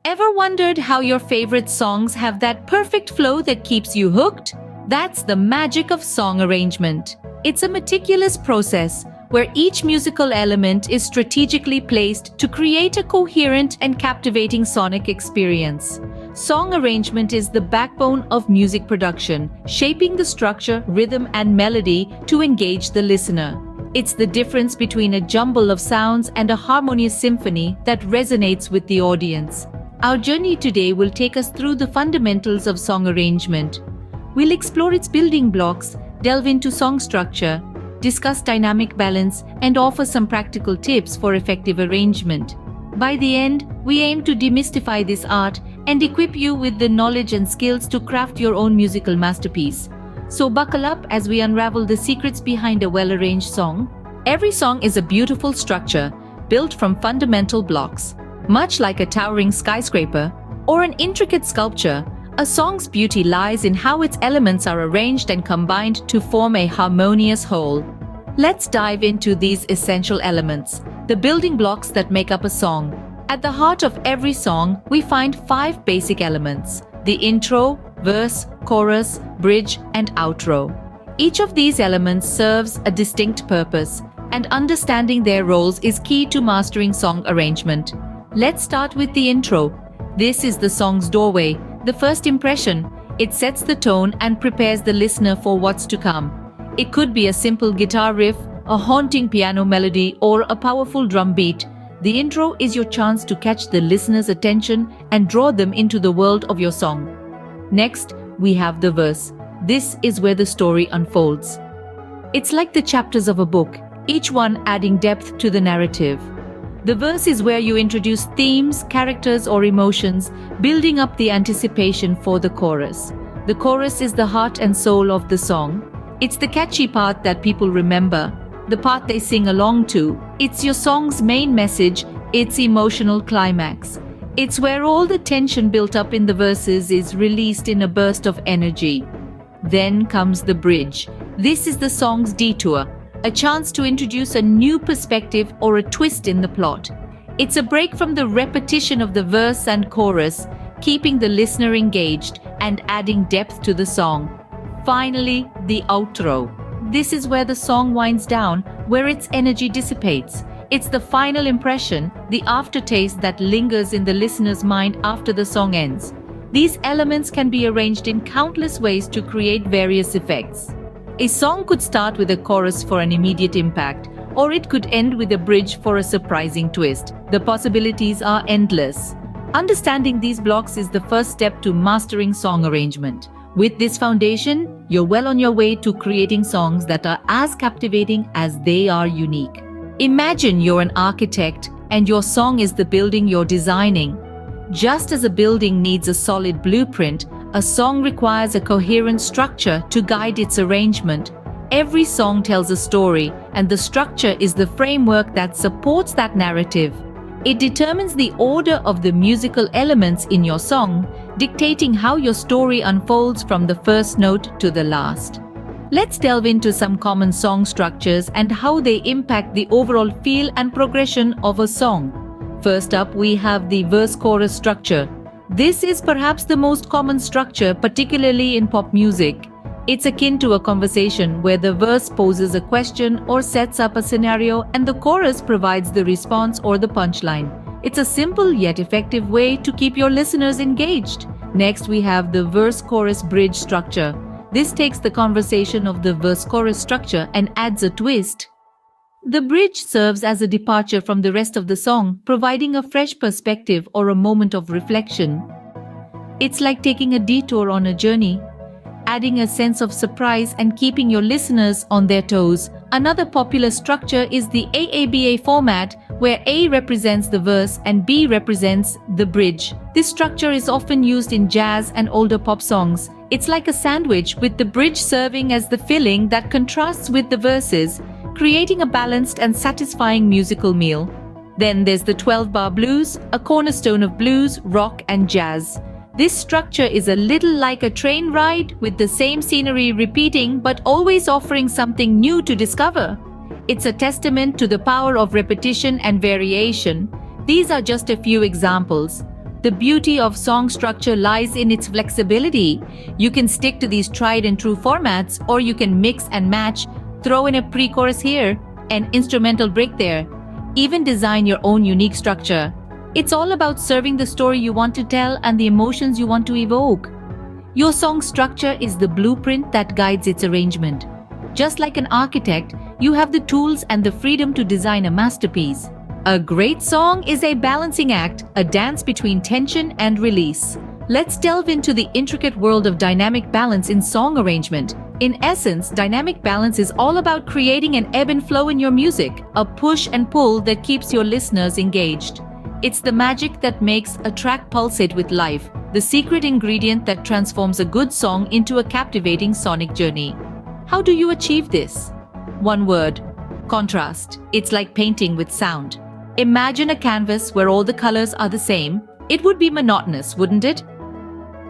Ever wondered how your favorite songs have that perfect flow that keeps you hooked? That's the magic of song arrangement. It's a meticulous process where each musical element is strategically placed to create a coherent and captivating sonic experience. Song arrangement is the backbone of music production, shaping the structure, rhythm, and melody to engage the listener. It's the difference between a jumble of sounds and a harmonious symphony that resonates with the audience. Our journey today will take us through the fundamentals of song arrangement. We'll explore its building blocks, delve into song structure, discuss dynamic balance, and offer some practical tips for effective arrangement. By the end, we aim to demystify this art and equip you with the knowledge and skills to craft your own musical masterpiece. So buckle up as we unravel the secrets behind a well-arranged song. Every song is a beautiful structure built from fundamental blocks. Much like a towering skyscraper or an intricate sculpture, a song's beauty lies in how its elements are arranged and combined to form a harmonious whole. Let's dive into these essential elements, the building blocks that make up a song. At the heart of every song, we find 5 basic elements: the intro, verse, chorus, bridge, and outro. Each of these elements serves a distinct purpose, and understanding their roles is key to mastering song arrangement. Let's start with the intro. This is the song's doorway, the first impression. It sets the tone and prepares the listener for what's to come. It could be a simple guitar riff, a haunting piano melody, or a powerful drum beat. The intro is your chance to catch the listener's attention and draw them into the world of your song. Next, we have the verse. This is where the story unfolds. It's like the chapters of a book, each one adding depth to the narrative. The verse is where you introduce themes, characters, or emotions, building up the anticipation for the chorus. The chorus is the heart and soul of the song. It's the catchy part that people remember, the part they sing along to. It's your song's main message, its emotional climax. It's where all the tension built up in the verses is released in a burst of energy. Then comes the bridge. This is the song's detour, a chance to introduce a new perspective or a twist in the plot. It's a break from the repetition of the verse and chorus, keeping the listener engaged and adding depth to the song. Finally, the outro. This is where the song winds down, where its energy dissipates. It's the final impression, the aftertaste that lingers in the listener's mind after the song ends. These elements can be arranged in countless ways to create various effects. A song could start with a chorus for an immediate impact, or it could end with a bridge for a surprising twist. The possibilities are endless. Understanding these blocks is the first step to mastering song arrangement. With this foundation, you're well on your way to creating songs that are as captivating as they are unique. Imagine you're an architect and your song is the building you're designing. Just as a building needs a solid blueprint, a song requires a coherent structure to guide its arrangement. Every song tells a story, and the structure is the framework that supports that narrative. It determines the order of the musical elements in your song, dictating how your story unfolds from the first note to the last. Let's delve into some common song structures and how they impact the overall feel and progression of a song. First up, we have the verse-chorus structure. This is perhaps the most common structure, particularly in pop music. It's akin to a conversation where the verse poses a question or sets up a scenario and the chorus provides the response or the punchline. It's a simple yet effective way to keep your listeners engaged. Next, we have the verse-chorus bridge structure. This takes the conversation of the verse-chorus structure and adds a twist. The bridge serves as a departure from the rest of the song, providing a fresh perspective or a moment of reflection. It's like taking a detour on a journey, adding a sense of surprise and keeping your listeners on their toes. Another popular structure is the AABA format, where A represents the verse and B represents the bridge. This structure is often used in jazz and older pop songs. It's like a sandwich, with the bridge serving as the filling that contrasts with the verses, creating a balanced and satisfying musical meal. Then there's the 12-bar blues, a cornerstone of blues, rock, and jazz. This structure is a little like a train ride, with the same scenery repeating but always offering something new to discover. It's a testament to the power of repetition and variation. These are just a few examples. The beauty of song structure lies in its flexibility. You can stick to these tried and true formats, or you can mix and match, throw in a pre-chorus here, an instrumental break there, even design your own unique structure. It's all about serving the story you want to tell and the emotions you want to evoke. Your song structure is the blueprint that guides its arrangement. Just like an architect, you have the tools and the freedom to design a masterpiece. A great song is a balancing act, a dance between tension and release. Let's delve into the intricate world of dynamic balance in song arrangement. In essence, dynamic balance is all about creating an ebb and flow in your music, a push and pull that keeps your listeners engaged. It's the magic that makes a track pulsate with life, the secret ingredient that transforms a good song into a captivating sonic journey. How do you achieve this? One word: contrast. It's like painting with sound. Imagine a canvas where all the colors are the same. It would be monotonous, wouldn't it?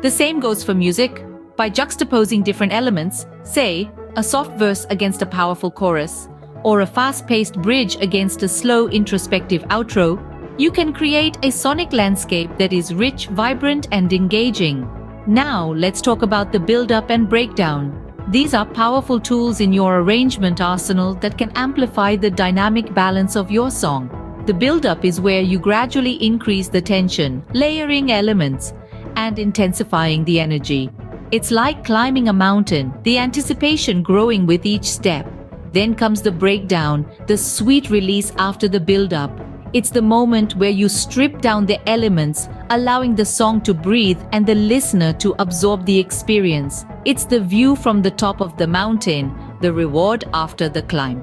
The same goes for music. By juxtaposing different elements, say, a soft verse against a powerful chorus, or a fast-paced bridge against a slow, introspective outro, you can create a sonic landscape that is rich, vibrant, and engaging. Now, let's talk about the build-up and breakdown. These are powerful tools in your arrangement arsenal that can amplify the dynamic balance of your song. The build-up is where you gradually increase the tension, layering elements, and intensifying the energy. It's like climbing a mountain, the anticipation growing with each step. Then comes the breakdown, the sweet release after the build-up. It's the moment where you strip down the elements, allowing the song to breathe and the listener to absorb the experience. It's the view from the top of the mountain, the reward after the climb.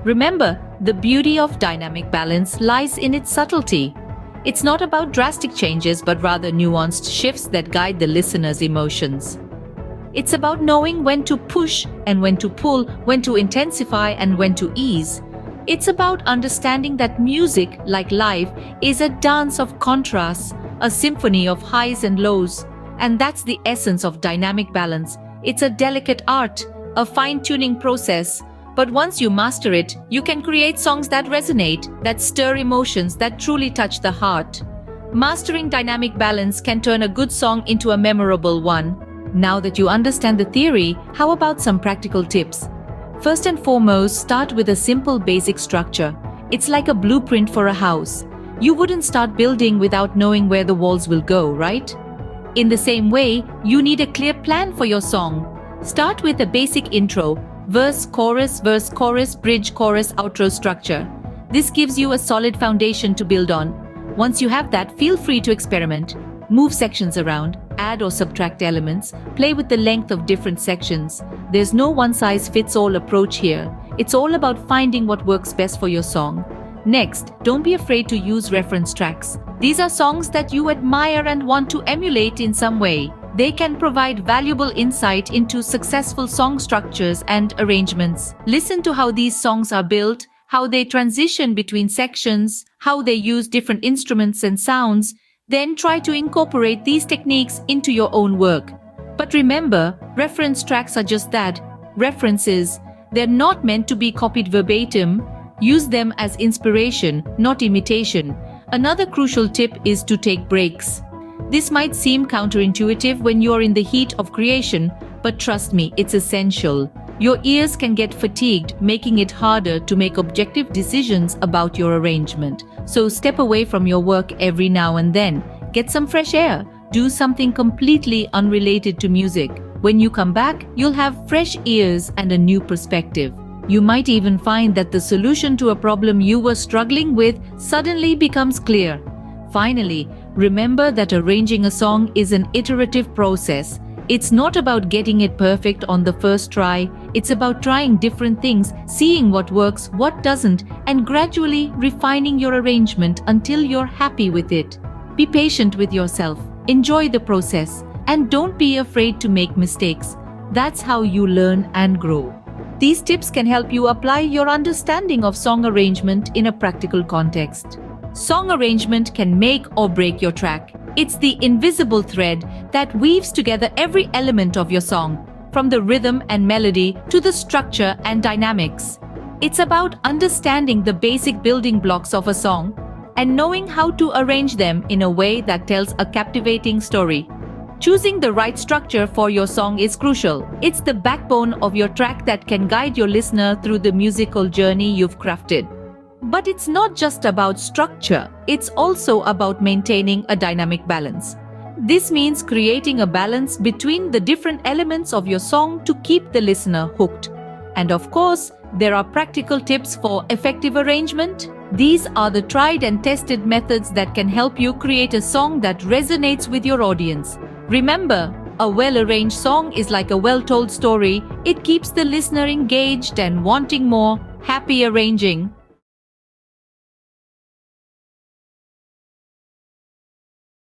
Remember, the beauty of dynamic balance lies in its subtlety. It's not about drastic changes, but rather nuanced shifts that guide the listener's emotions. It's about knowing when to push and when to pull, when to intensify and when to ease. It's about understanding that music, like life, is a dance of contrasts, a symphony of highs and lows. And that's the essence of dynamic balance. It's a delicate art, a fine-tuning process. But once you master it, you can create songs that resonate, that stir emotions, that truly touch the heart. Mastering dynamic balance can turn a good song into a memorable one. Now that you understand the theory, how about some practical tips? First and foremost, start with a simple basic structure. It's like a blueprint for a house. You wouldn't start building without knowing where the walls will go, right? In the same way, you need a clear plan for your song. Start with a basic intro, verse, chorus, bridge, chorus, outro structure. This gives you a solid foundation to build on. Once you have that, feel free to experiment. Move sections around, add or subtract elements, play with the length of different sections. There's no one-size-fits-all approach here. It's all about finding what works best for your song. Next, don't be afraid to use reference tracks. These are songs that you admire and want to emulate in some way. They can provide valuable insight into successful song structures and arrangements. Listen to how these songs are built, how they transition between sections, how they use different instruments and sounds. Then try to incorporate these techniques into your own work. But remember, reference tracks are just that, references. They're not meant to be copied verbatim. Use them as inspiration, not imitation. Another crucial tip is to take breaks. This might seem counterintuitive when you're in the heat of creation, but trust me, it's essential. Your ears can get fatigued, making it harder to make objective decisions about your arrangement. So step away from your work every now and then. Get some fresh air. Do something completely unrelated to music. When you come back, you'll have fresh ears and a new perspective. You might even find that the solution to a problem you were struggling with suddenly becomes clear. Finally, remember that arranging a song is an iterative process. It's not about getting it perfect on the first try. It's about trying different things, seeing what works, what doesn't, and gradually refining your arrangement until you're happy with it. Be patient with yourself, enjoy the process, and don't be afraid to make mistakes. That's how you learn and grow. These tips can help you apply your understanding of song arrangement in a practical context. Song arrangement can make or break your track. It's the invisible thread that weaves together every element of your song, from the rhythm and melody to the structure and dynamics. It's about understanding the basic building blocks of a song, and knowing how to arrange them in a way that tells a captivating story. Choosing the right structure for your song is crucial. It's the backbone of your track that can guide your listener through the musical journey you've crafted. But it's not just about structure, it's also about maintaining a dynamic balance. This means creating a balance between the different elements of your song to keep the listener hooked. And of course, there are practical tips for effective arrangement. These are the tried and tested methods that can help you create a song that resonates with your audience. Remember, a well-arranged song is like a well-told story. It keeps the listener engaged and wanting more. Happy arranging.